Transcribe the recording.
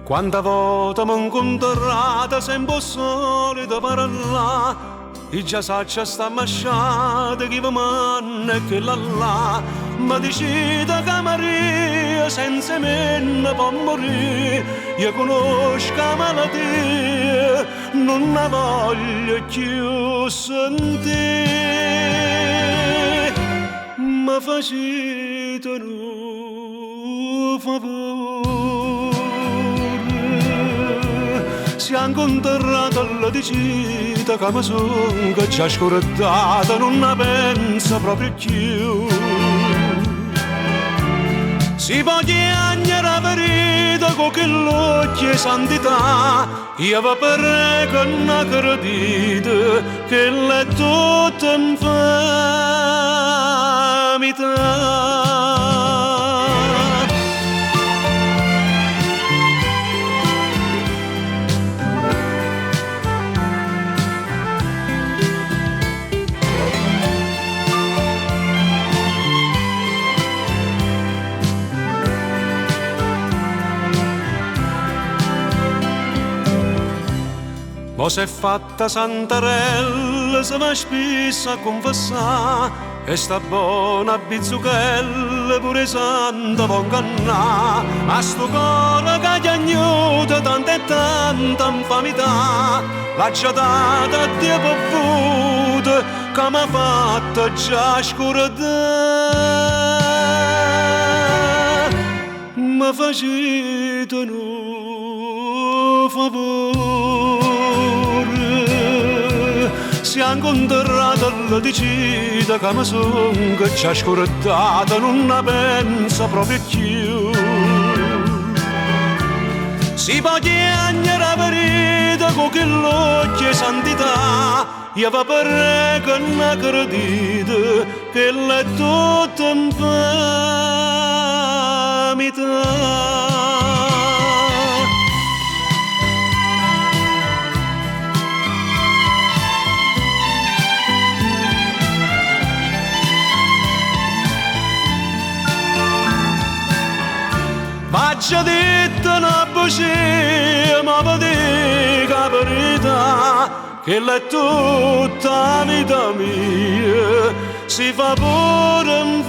Quanta volta mi incontrata sempre solito parlare e già saccia sta masciata chi vi manna e che là ma decida che Maria senza me ne può morire io conosco la malattia non la voglio più sentire ma facete un favore si è incontrata alla dicita che mi son che già scordata non la pensa proprio più si può chiagnare la verità con che l'occhio e santità io vi prego non credete che l'è tutta infamità mo s'è fatta santarella, se va spesso a confessare e sta buona bizzuchella pure santa può ingannare a sto cuore che gli agnuta tanta e tanta infamità l'ha già data a Dio povuta che m'ha fatta già scordare ma facete un favore si è incontrata alla dicita che mi son che ci ha scordata non la pensa proprio più si può chiagnare la verità con che l'occhio e santità io vi prego non credete che l'è tutta infamità ma già detto una voce ma vi dico la verità che l'è tutta vita mia si fa pure in